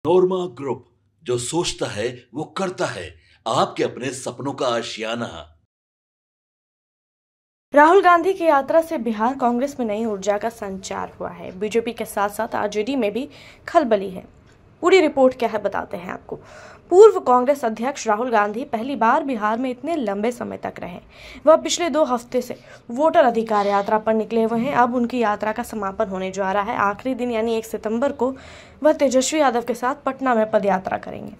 नोरमा group, जो सोचता है वो करता है। आपके अपने सपनों का आशियाना। राहुल गांधी की यात्रा से बिहार कांग्रेस में नई ऊर्जा का संचार हुआ है। बीजेपी के साथ साथ आरजेडी में भी खलबली है। पूरी रिपोर्ट क्या है बताते हैं आपको। पूर्व कांग्रेस अध्यक्ष राहुल गांधी पहली बार बिहार में इतने लंबे समय तक रहे। वह पिछले 2 हफ्ते से वोटर अधिकार यात्रा पर निकले हुए हैं। अब उनकी यात्रा का समापन होने जा रहा है। आखिरी दिन यानी 1 सितंबर को वह तेजस्वी यादव के साथ पटना में पदयात्रा करेंगे।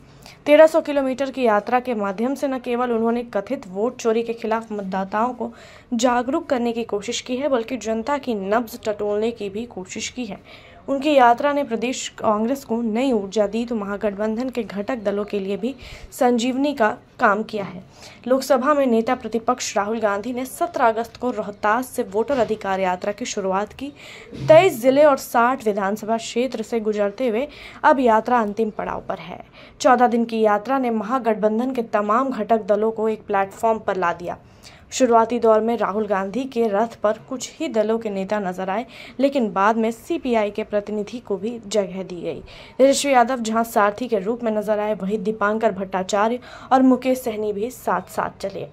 1300 किलोमीटर की यात्रा के माध्यम से न केवल उन्होंने कथित वोट चोरी के खिलाफ मतदाताओं को जागरूक करने की कोशिश की है, बल्कि जनता की नब्ज टटोलने की भी कोशिश की है। उनकी यात्रा ने प्रदेश कांग्रेस को नई ऊर्जा दी तो महागठबंधन के घटक दलों के लिए भी संजीवनी का काम किया है। लोकसभा में नेता प्रतिपक्ष राहुल गांधी ने 17 अगस्त को रोहतास से वोटर अधिकार यात्रा की शुरुआत की। 23 जिले और 60 विधानसभा क्षेत्र से गुजरते हुए अब यात्रा अंतिम पड़ाव पर है। 14 दिन की यात्रा ने महागठबंधन के तमाम घटक दलों को एक प्लेटफॉर्म पर ला दिया। शुरुआती दौर में राहुल गांधी के रथ पर कुछ ही दलों के नेता नजर आए, लेकिन बाद में सीपीआई के प्रतिनिधि को भी जगह दी गई। तेजस्वी यादव जहां सारथी के रूप में नजर आए, वहीं दीपांकर भट्टाचार्य और मुकेश सहनी भी साथ साथ चले।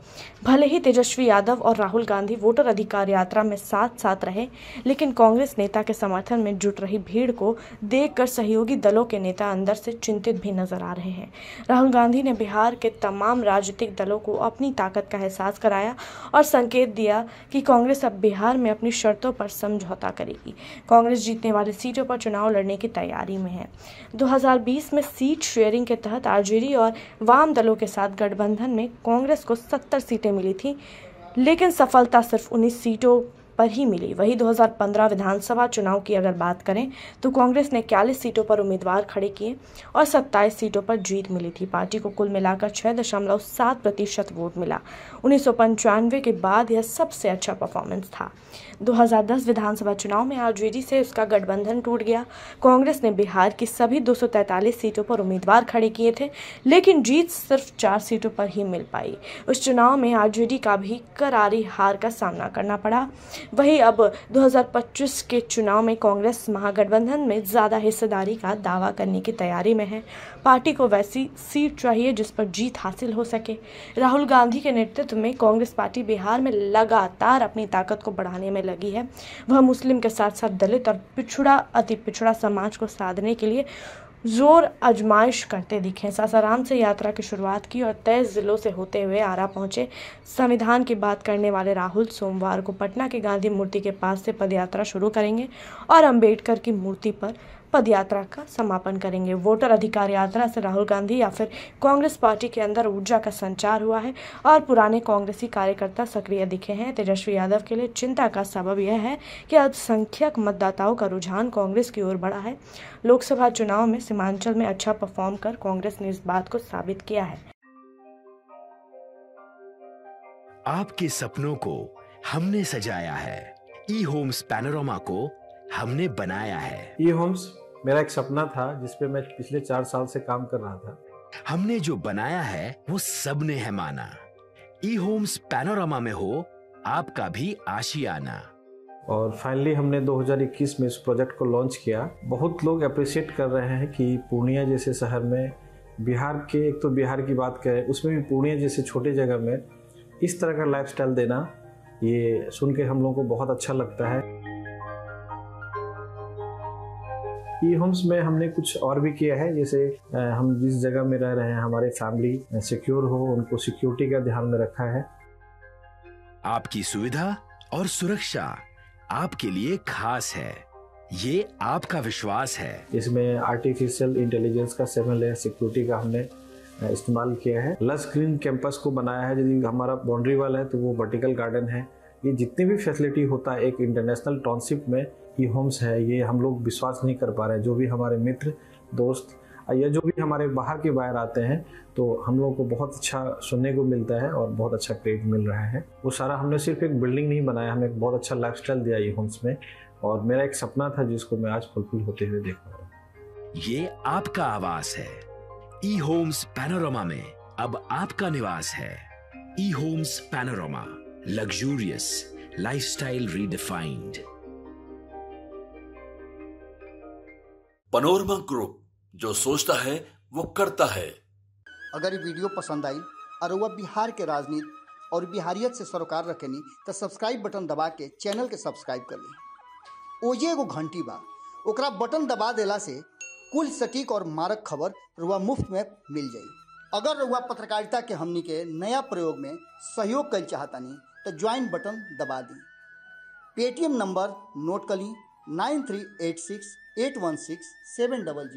भले ही तेजस्वी यादव और राहुल गांधी वोटर अधिकार यात्रा में साथ साथ रहे, लेकिन कांग्रेस नेता के समर्थन में जुट रही भीड़ को देखकर सहयोगी दलों के नेता अंदर से चिंतित भी नजर आ रहे हैं। राहुल गांधी ने बिहार के तमाम राजनीतिक दलों को अपनी ताकत का एहसास कराया और संकेत दिया कि कांग्रेस अब बिहार में अपनी शर्तों पर समझौता करेगी। कांग्रेस जीतने वाली सीटों पर चुनाव लड़ने की तैयारी में है। 2020 में सीट शेयरिंग के तहत आरजेडी और वाम दलों के साथ गठबंधन में कांग्रेस को 70 सीटें मिली थी, लेकिन सफलता सिर्फ 19 सीटों पर ही मिली। वही 2015 विधानसभा चुनाव की अगर बात करें तो कांग्रेस ने 41 सीटों पर उम्मीदवार खड़े किए और 27 सीटों पर जीत मिली थी। पार्टी को कुल मिलाकर 6.7% वोट मिला। 1995 के बाद यह सबसे अच्छा परफॉर्मेंस था। 2010 विधानसभा चुनाव में आरजेडी से उसका गठबंधन टूट गया। कांग्रेस ने बिहार की सभी 243 सीटों पर उम्मीदवार खड़े किए थे, लेकिन जीत सिर्फ 4 सीटों पर ही मिल पाई। उस चुनाव में आरजेडी का भी करारी हार का सामना करना पड़ा। वहीं अब 2025 के चुनाव में कांग्रेस महागठबंधन में ज्यादा हिस्सेदारी का दावा करने की तैयारी में है। पार्टी को वैसी सीट चाहिए जिस पर जीत हासिल हो सके। राहुल गांधी के नेतृत्व में कांग्रेस पार्टी बिहार में लगातार अपनी ताकत को बढ़ाने में लगी है। वह मुस्लिम के साथ साथ दलित और अति पिछड़ा समाज को साधने के लिए जोर आजमाइश करते दिखे। सासाराम से यात्रा की शुरुआत की और 23 जिलों से होते हुए आरा पहुंचे। संविधान की बात करने वाले राहुल सोमवार को पटना के गांधी मूर्ति के पास से पदयात्रा शुरू करेंगे और अंबेडकर की मूर्ति पर पदयात्रा का समापन करेंगे। वोटर अधिकार यात्रा से राहुल गांधी या फिर कांग्रेस पार्टी के अंदर ऊर्जा का संचार हुआ है और पुराने कांग्रेसी कार्यकर्ता सक्रिय दिखे हैं। तेजस्वी यादव के लिए चिंता का सबब यह है कि अल्पसंख्यक मतदाताओं का रुझान कांग्रेस की ओर बढ़ा है। लोकसभा चुनाव में सीमांचल में अच्छा परफॉर्म कर कांग्रेस ने इस बात को साबित किया है। आपके सपनों को हमने सजाया है, ई होम्स पैनोरमा को हमने बनाया है। ई होम्स मेरा एक सपना था जिसपे मैं पिछले 4 साल से काम कर रहा था। हमने जो बनाया है वो सबने है माना। ई होम्स पैनोरमा में हो आपका भी आशियाना। और फाइनली हमने 2021 में इस प्रोजेक्ट को लॉन्च किया। बहुत लोग अप्रिशिएट कर रहे हैं कि पूर्णिया जैसे शहर में बिहार के, एक तो बिहार की बात करें उसमें भी पूर्णिया जैसे छोटे जगह में इस तरह का लाइफस्टाइल देना, ये सुन के हम लोगों को बहुत अच्छा लगता है। ई होम्स में हमने कुछ और भी किया है, जैसे हम जिस जगह में रह रहे हैं हमारे फैमिली सिक्योर हो, उनको सिक्योरिटी का ध्यान में रखा है। आपकी सुविधा और सुरक्षा आपके लिए खास है, ये आपका विश्वास है। इसमें आर्टिफिशियल इंटेलिजेंस का 7 लेयर सिक्योरिटी का हमने इस्तेमाल किया है। लस ग्रीन कैंपस को बनाया है। यदि हमारा बाउंड्री वाल है तो वो वर्टिकल गार्डन है। ये जितनी भी फैसिलिटी होता है एक इंटरनेशनल टाउनशिप में ई होम्स है, ये हम लोग विश्वास नहीं कर पा रहे हैं। जो भी हमारे मित्र दोस्त या जो भी हमारे बाहर के बाहर आते हैं तो हम लोगों को बहुत अच्छा सुनने को मिलता है और बहुत अच्छा क्रेडिट मिल रहा है। वो सारा हमने सिर्फ एक बिल्डिंग नहीं बनाया, हमें एक बहुत अच्छा लाइफस्टाइल दिया ई होम्स में, और मेरा एक सपना था जिसको मैं आज फुलफिल होते हुए देख पा रहा हूँ। ये आपका आवास है। ई होम्स पैनोरमा में अब आपका निवास है। E homes Panorama, luxurious lifestyle redefined. Panorama group, जो सोचता है वो करता है। अगर ये वीडियो पसंद आई और वह बिहार के राजनीति और बिहारियत से सरोकार रखेनी तो सब्सक्राइब बटन दबा के चैनल के सब्सक्राइब कर ली। ओजे एगो घंटी बा, ओकरा बटन दबा देला से कुल सटीक और मारक खबर रुआ मुफ्त में मिल जाई। अगर रुआ पत्रकारिता के हमनी के नया प्रयोग में सहयोग कर चाहतानी तो ज्वाइन बटन दबा दी। पेटीएम नंबर नोट कर ली 9386816700।